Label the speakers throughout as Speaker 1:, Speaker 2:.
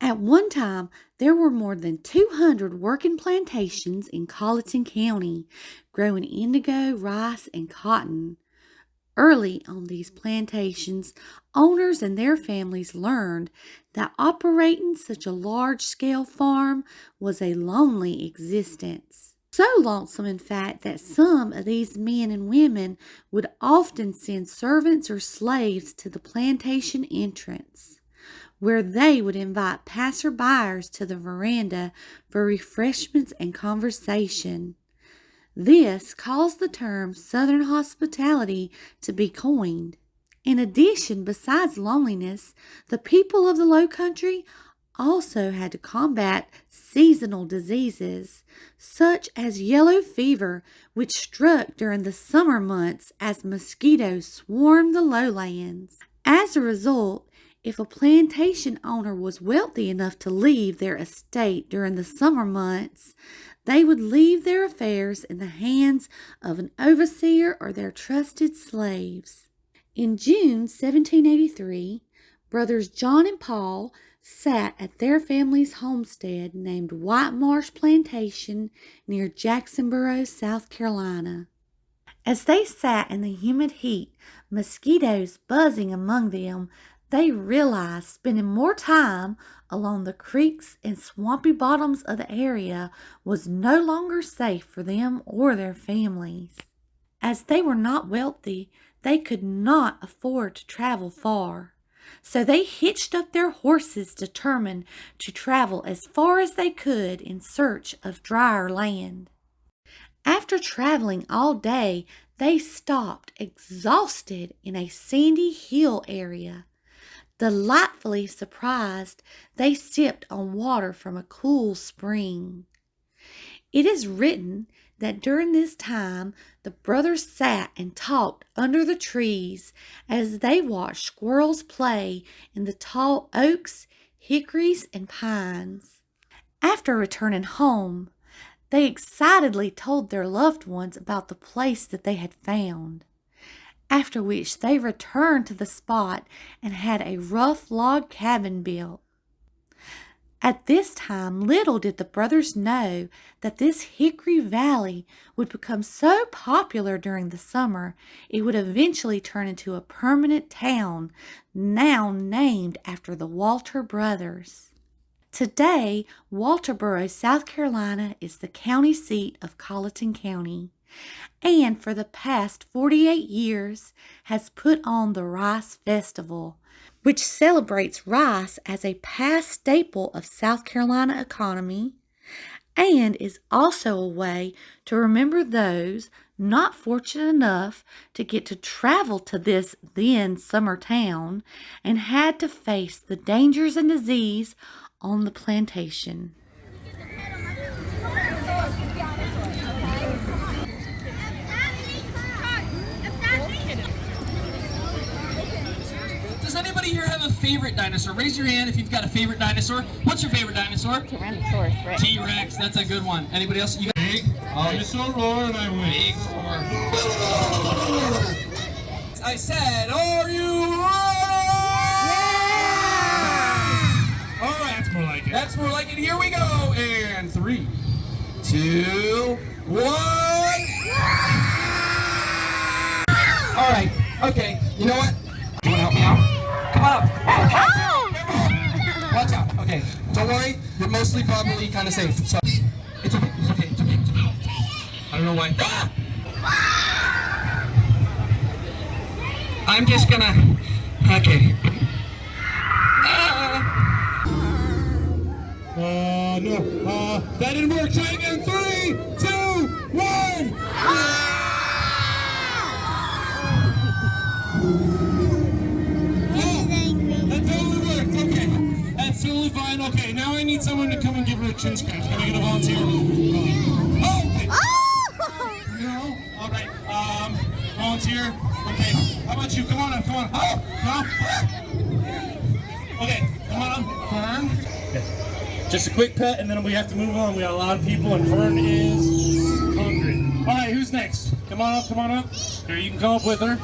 Speaker 1: At one time, there were more than 200 working plantations in Colleton County, growing indigo, rice, and cotton. Early on these plantations, owners and their families learned that operating such a large-scale farm was a lonely existence. So lonesome, in fact, that some of these men and women would often send servants or slaves to the plantation entrance, where they would invite passerbyers to the veranda for refreshments and conversation. This caused the term Southern hospitality to be coined. In addition, besides loneliness, the people of the Low Country also had to combat seasonal diseases, such as yellow fever, which struck during the summer months as mosquitoes swarmed the lowlands. As a result, if a plantation owner was wealthy enough to leave their estate during the summer months, they would leave their affairs in the hands of an overseer or their trusted slaves. In June 1783, brothers John and Paul sat at their family's homestead named White Marsh Plantation near Jacksonboro, South Carolina. As they sat in the humid heat, mosquitoes buzzing among them, they realized spending more time along the creeks and swampy bottoms of the area was no longer safe for them or their families. As they were not wealthy, they could not afford to travel far. So they hitched up their horses, determined to travel as far as they could in search of drier land. After traveling all day, they stopped exhausted in a sandy hill area. Delightfully surprised, they sipped on water from a cool spring. It is written that during this time the brothers sat and talked under the trees as they watched squirrels play in the tall oaks, hickories, and pines. After returning home, they excitedly told their loved ones about the place that they had found, after which they returned to the spot and had a rough log cabin built. At this time, little did the brothers know that this Hickory Valley would become so popular during the summer, it would eventually turn into a permanent town, now named after the Walter brothers. Today, Walterboro, South Carolina, is the county seat of Colleton County, and for the past 48 years has put on the Rice Festival, which celebrates rice as a past staple of South Carolina economy and is also a way to remember those not fortunate enough to get to travel to this then summer town and had to face the dangers and disease on the plantation.
Speaker 2: Does anybody here have a favorite dinosaur? Raise your hand if you've got a favorite dinosaur. What's your favorite dinosaur?
Speaker 3: Tyrannosaurus Rex.
Speaker 2: T-Rex, that's a good one. Anybody else? You got
Speaker 4: Big dinosaur roar and I win.
Speaker 2: big roar. I said, are you ready?
Speaker 4: Yeah! Oh, that's more like it.
Speaker 2: That's more like it. Here we go. And 3, 2, 1. All right. Okay. You know what? You want to help me out? Come on up. Watch out. Okay. Don't worry. You're mostly probably kind of safe. So it's okay. It's okay. It's okay. It's okay. I don't know why. Ah! I'm just gonna. Okay.
Speaker 4: No. That didn't work. Try again. 3, 2, 1. That totally worked. Okay. That's totally fine. Okay. Now I need someone to come and give her a chin scratch. Can I get a volunteer? Oh, okay. No. All right. Volunteer. Okay. How about you? Come on up. Come on. Oh, no. Okay. Come on. Fern. Just a quick pet, and then we have to move on. We got a lot of people, and Fern is hungry. All right, who's next? Come on up, come on up. Here, you can come up with her.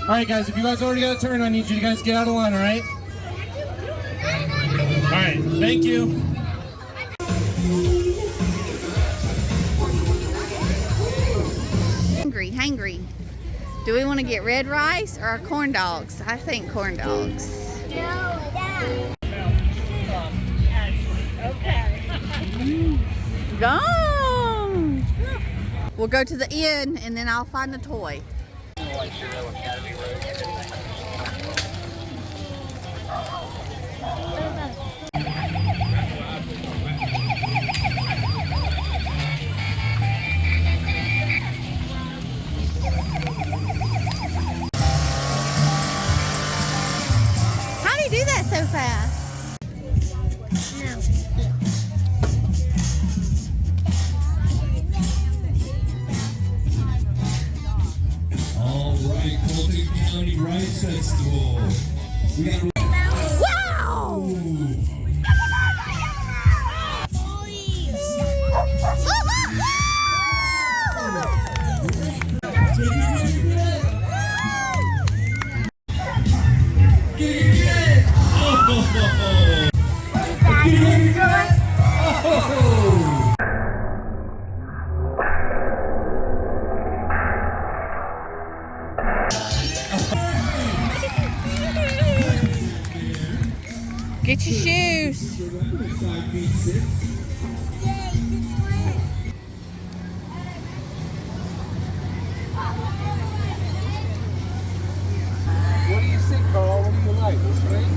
Speaker 4: All right, guys, if you guys already got a turn, I need you guys to get out of line, all right? Thank you.
Speaker 1: Hangry. Do we want to get red rice or corn dogs? I think corn dogs. Go! We'll go to the inn and then I'll find the toy. How do you do that so fast?
Speaker 3: All right, Colton County Rice Festival. We got
Speaker 1: Wow! Get your shoes.
Speaker 2: What do you see, Carl? What do you like? This thing?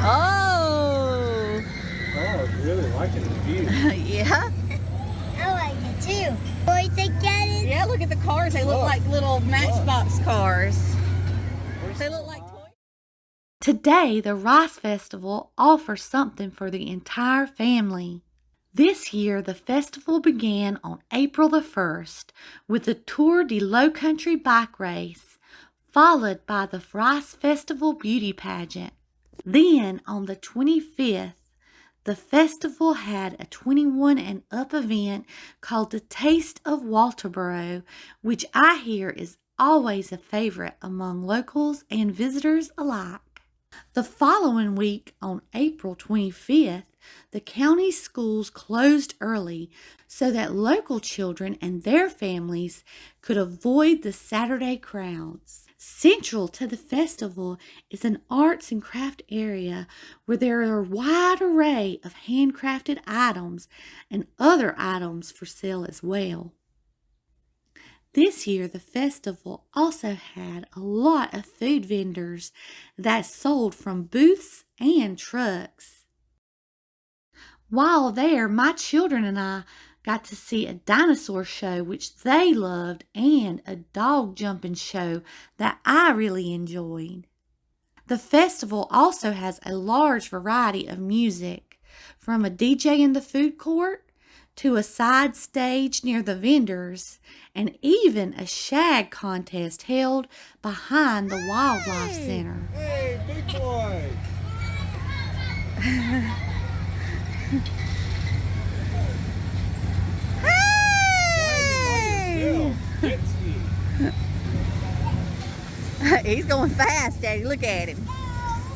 Speaker 1: Oh!
Speaker 2: Oh, it's really liking the view.
Speaker 1: Yeah?
Speaker 5: I like it too. Boys, I get it.
Speaker 1: Yeah, look at the cars. They look like little Matchbox cars. They look like toys. Today, the Rice Festival offers something for the entire family. This year, the festival began on April the 1st with the Tour de Low Country bike race, followed by the Rice Festival beauty pageant. Then, on the 25th, the festival had a 21 and up event called the Taste of Walterboro, which I hear is always a favorite among locals and visitors alike. The following week, on April 25th, the county schools closed early so that local children and their families could avoid the Saturday crowds. Central to the festival is an arts and craft area where there are a wide array of handcrafted items and other items for sale as well. This year, the festival also had a lot of food vendors that sold from booths and trucks. While there, my children and I got to see a dinosaur show, which they loved, and a dog jumping show that I really enjoyed. The festival also has a large variety of music, from a DJ in the food court to a side stage near the vendors, and even a shag contest held behind the Wildlife Center.
Speaker 2: Hey, big boy!
Speaker 1: Hey!
Speaker 2: Jet ski.
Speaker 1: He's going fast, Daddy. Look at him.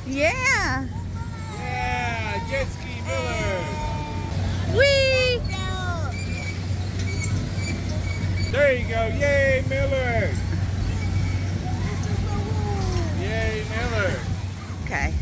Speaker 1: Yeah.
Speaker 2: Yeah, jet ski Miller.
Speaker 1: Whee!
Speaker 2: There you go. Yay, Miller. Yay, Miller.
Speaker 1: Okay.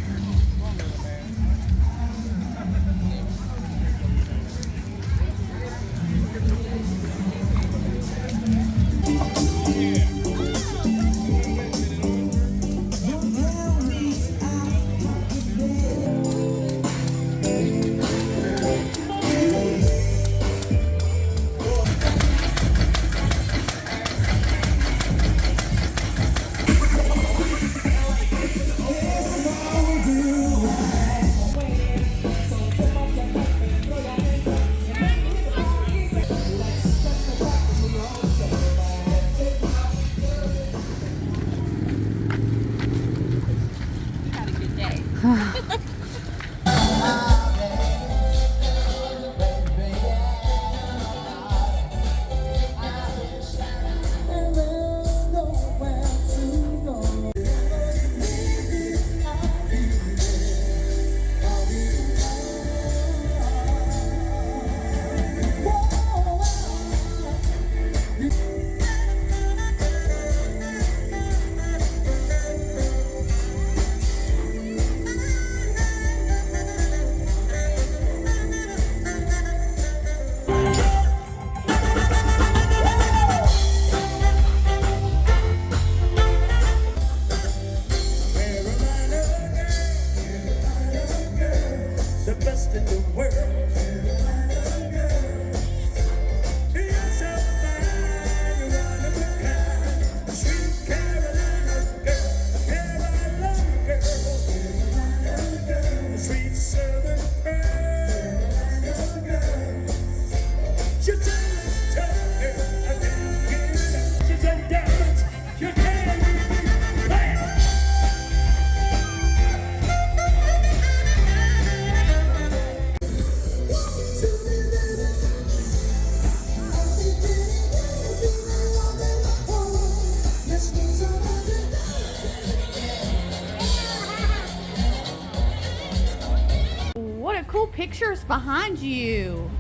Speaker 1: cool pictures behind you.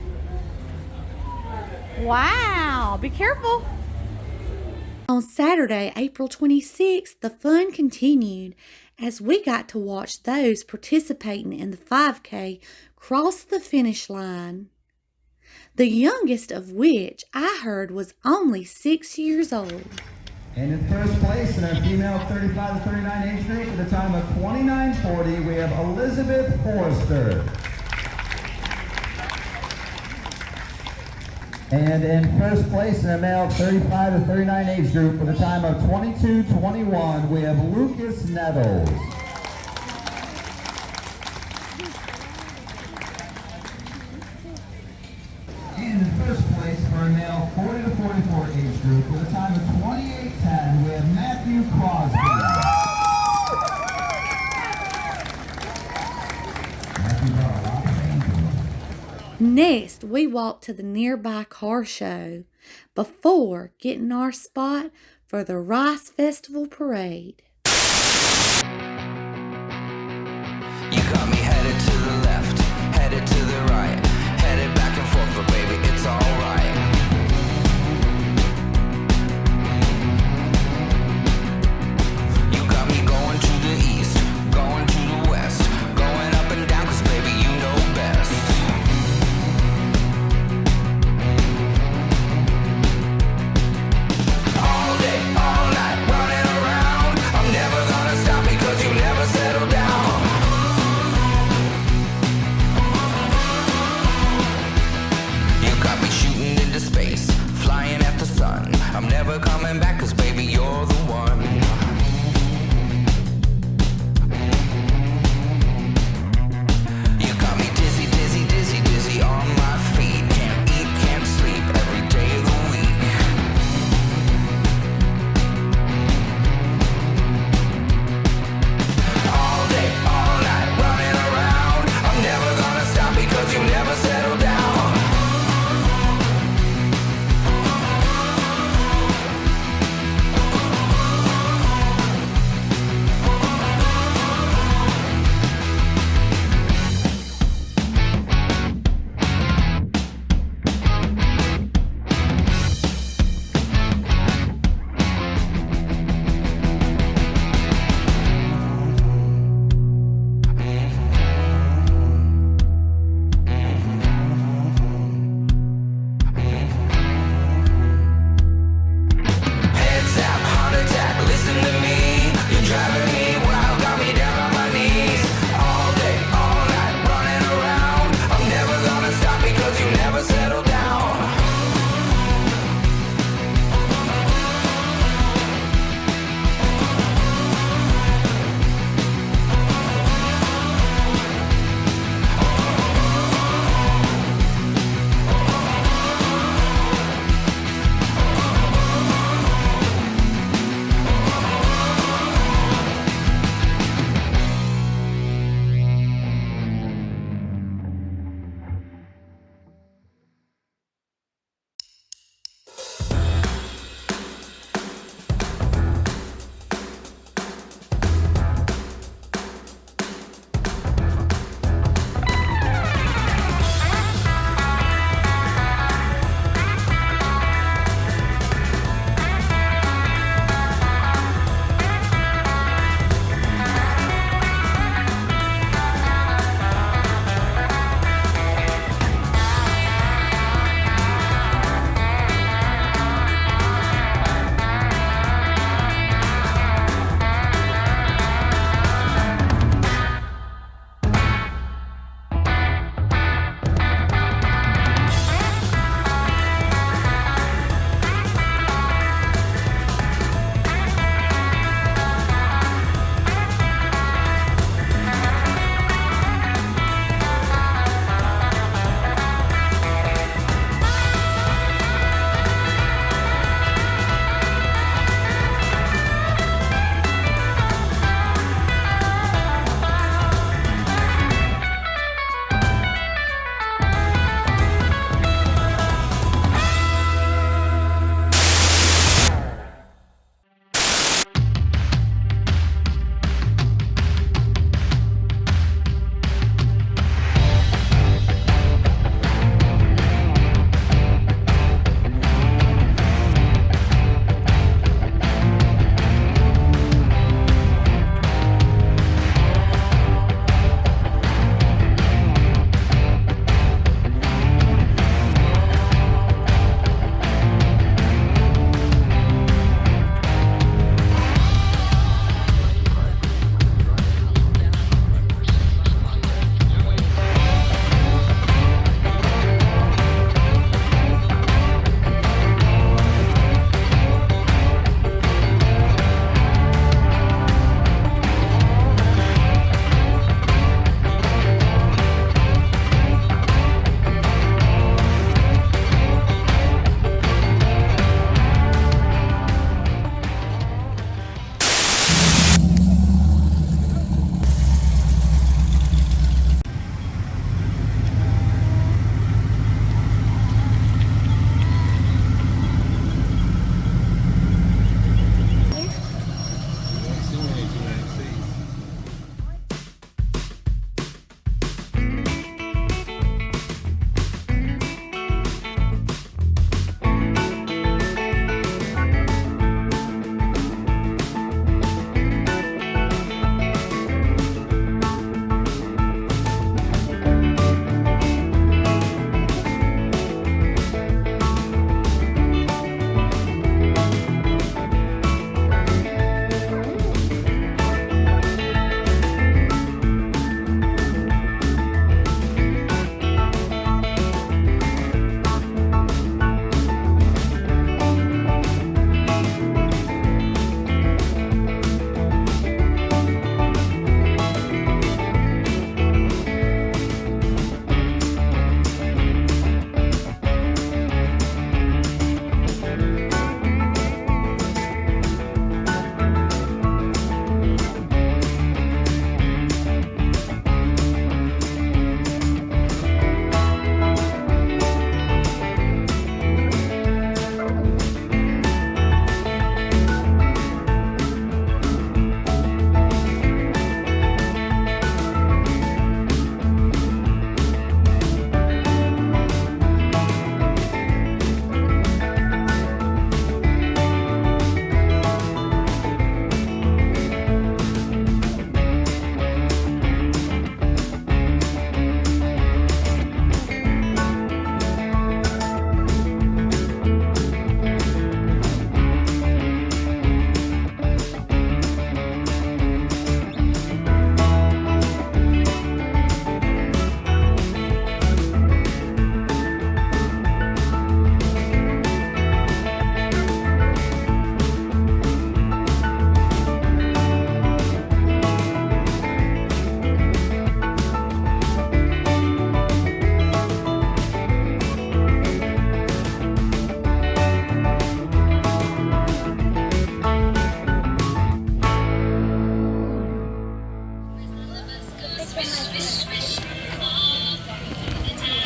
Speaker 1: Wow, be careful. On Saturday, April 26th, the fun continued as we got to watch those participating in the 5K cross the finish line. The youngest of which I heard was only 6 years old.
Speaker 6: And in first place in our female 35 to 39 age group at a time of 29:40, we have Elizabeth Forrester. And in first place in our male 35 to 39 age group with a time of 22:21, we have Lucas Nettles. And in first place for our male 40 to 44 age group with a time of 28:10, we have Matthew Crosby. Matthew brought a lot of fame to us.
Speaker 1: Next, we walked to the nearby car show before getting our spot for the Rice Festival Parade.
Speaker 7: You got me headed to the left, headed to the right, headed back and forth, but baby, it's alright. You got me going to the east, going to the west, going up and down, 'cause baby, you know best. All day, all night, running around, I'm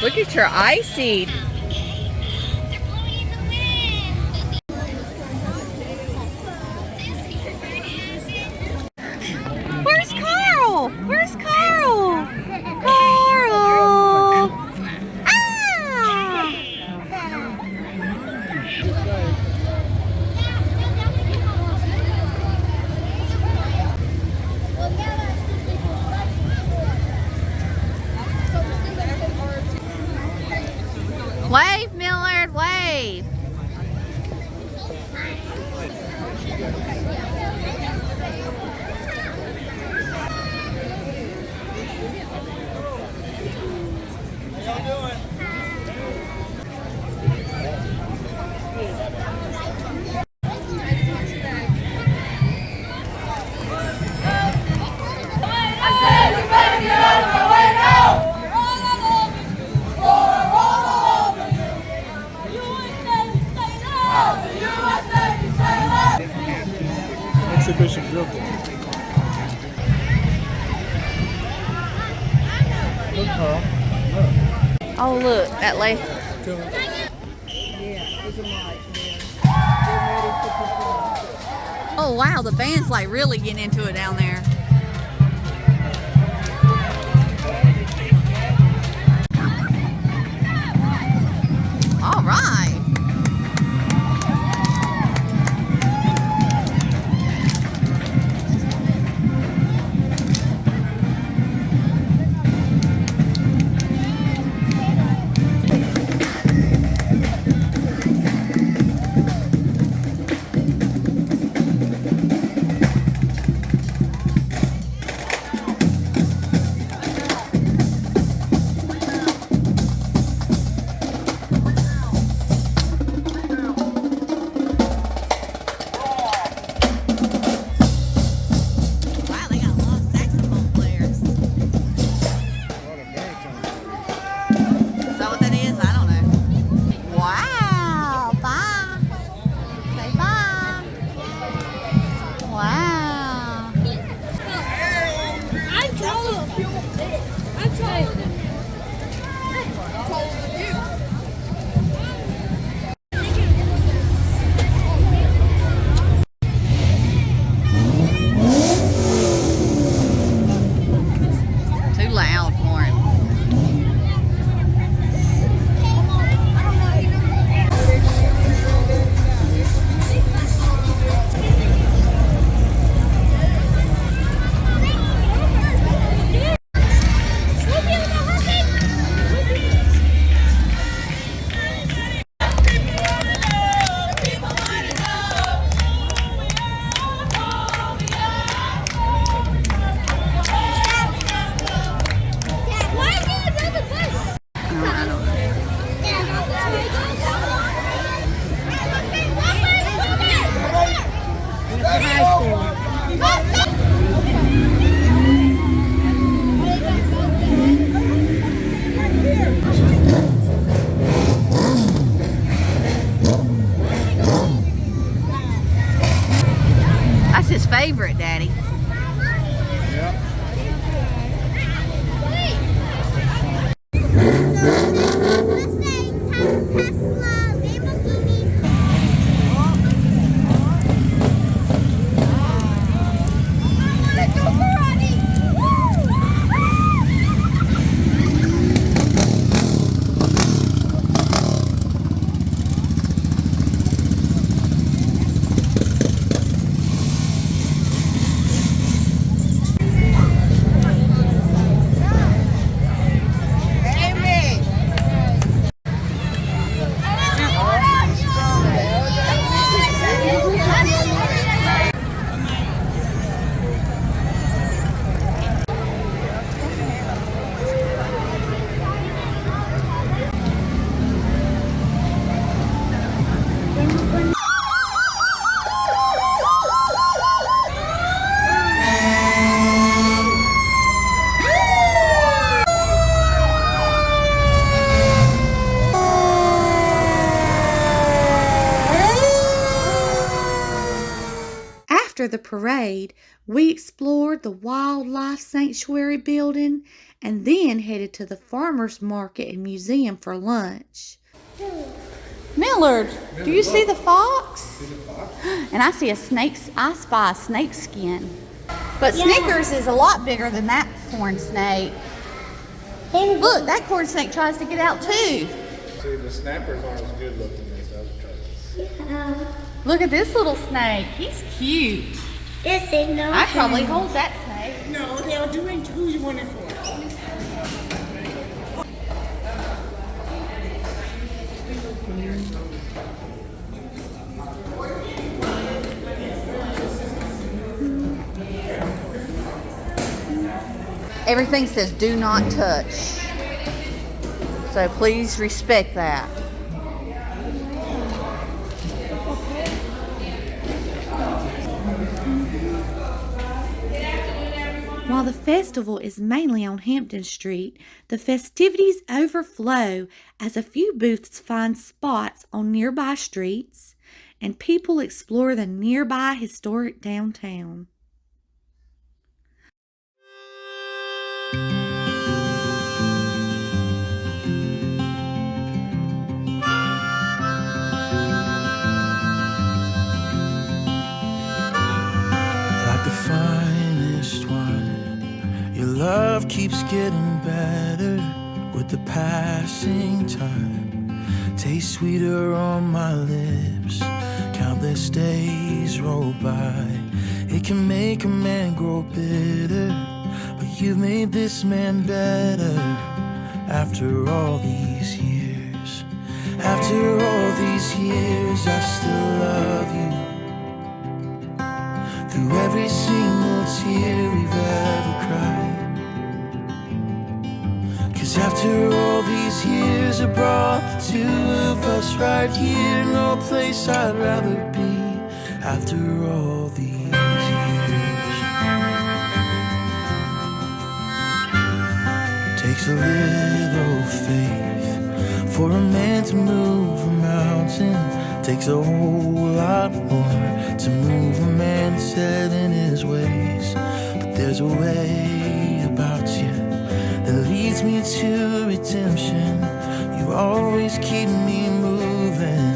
Speaker 1: Look at your icy. Where's Carl? Where's Carl? Carl! Ah! Wave, Millard, wave.
Speaker 4: Exhibition drill. Look, Carl.
Speaker 1: Oh, look, that lady. Oh, wow, the band's like really getting into it down there. All right. Wow, they got a lot of saxophone players. Is that what that is? I don't know. Wow. Bye. Say bye. Wow.
Speaker 5: I'm told. I'm told.
Speaker 1: Too loud for him.
Speaker 5: Look in the
Speaker 1: After the parade, we explored the Wildlife Sanctuary building and then headed to the Farmers Market and Museum for lunch. Millard, do you see the fox? And I see I spy a snake skin. But Snickers is a lot bigger than that corn snake. Look, that corn snake tries to get out too.
Speaker 8: See, the snappers aren't as good looking as the other turtles.
Speaker 1: Look at this little snake. He's cute.
Speaker 5: Yes, they know.
Speaker 1: I'd probably hold that snake.
Speaker 4: No, they'll do it. Who you want it for?
Speaker 1: Everything says do not touch. So please respect that. While the festival is mainly on Hampton Street, the festivities overflow as a few booths find spots on nearby streets and people explore the nearby historic downtown.
Speaker 9: Like the finest wine, your love keeps getting better with the passing time. Tastes sweeter on my lips, countless days roll by. It can make a man grow bitter, but you've made this man better. After all these years, after all these years, I still love you. Through every single tear we've ever cried. 'Cause after all these years, it brought the two of us right here. No place I'd rather be. After all these years, takes a little faith for a man to move a mountain. Takes a whole lot more to move a man set in his ways. But there's a way about you that leads me to redemption. You always keep me moving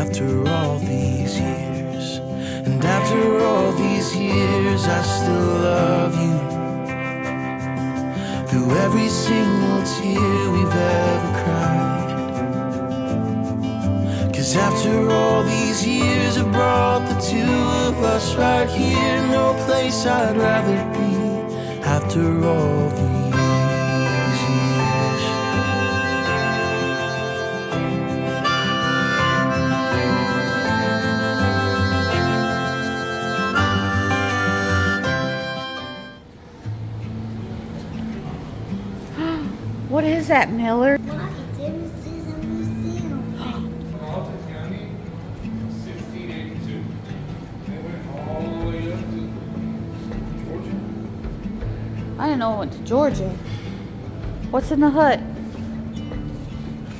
Speaker 9: after all these years. And after all these years, I still love you. Through every single tear we've ever cried. 'Cause after all these years, it brought the two of us right here. No place I'd rather be. After all these years.
Speaker 1: What is that, Millard?
Speaker 5: This is a museum.
Speaker 8: Carlton County, 1682. They went all the way up to Georgia.
Speaker 1: I didn't know it went to Georgia. What's in the hut?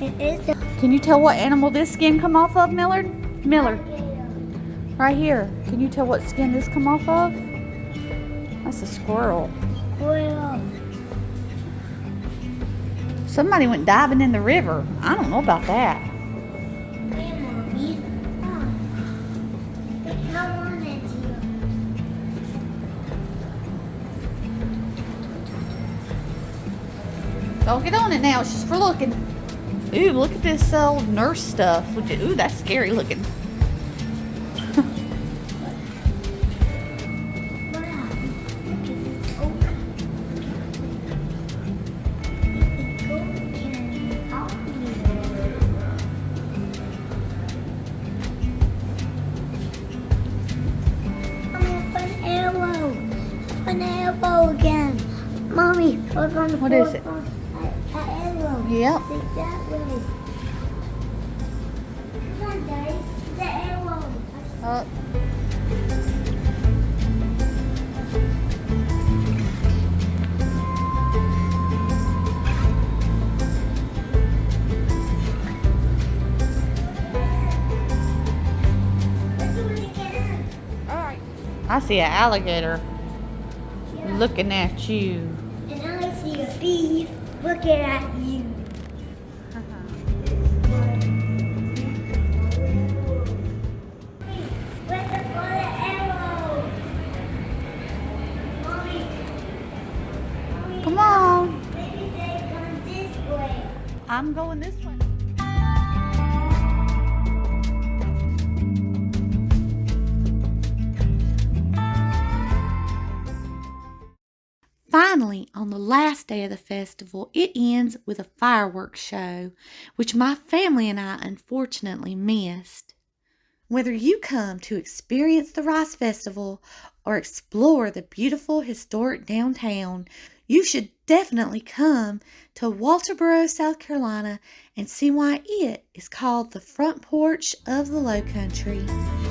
Speaker 5: It is a
Speaker 1: Can you tell what animal this skin come off of, Millard? Millard, right here. Can you tell what skin this come off of? That's a squirrel.
Speaker 5: squirrel.
Speaker 1: Somebody went diving in the river. I don't know about that.
Speaker 5: Hey, Mommy. How on it
Speaker 1: Don't get on it now. It's just for looking. Ooh, look at this old nurse stuff. Ooh, that's scary looking.
Speaker 5: An arrow again. Mommy, look on the
Speaker 1: What is it?
Speaker 5: An arrow.
Speaker 1: Yep.
Speaker 5: See that way. Come on, Daddy. The arrow. Let's do it again.
Speaker 1: All right. I see an alligator looking at you.
Speaker 5: And I see a bee looking at you. Where's the bullet arrow? Mommy.
Speaker 1: Come on.
Speaker 5: Maybe they've gone this way.
Speaker 1: I'm going this way. Finally, on the last day of the festival, it ends with a fireworks show, which my family and I unfortunately missed. Whether you come to experience the Rice Festival or explore the beautiful historic downtown, you should definitely come to Walterboro, South Carolina, and see why it is called the front porch of the Lowcountry.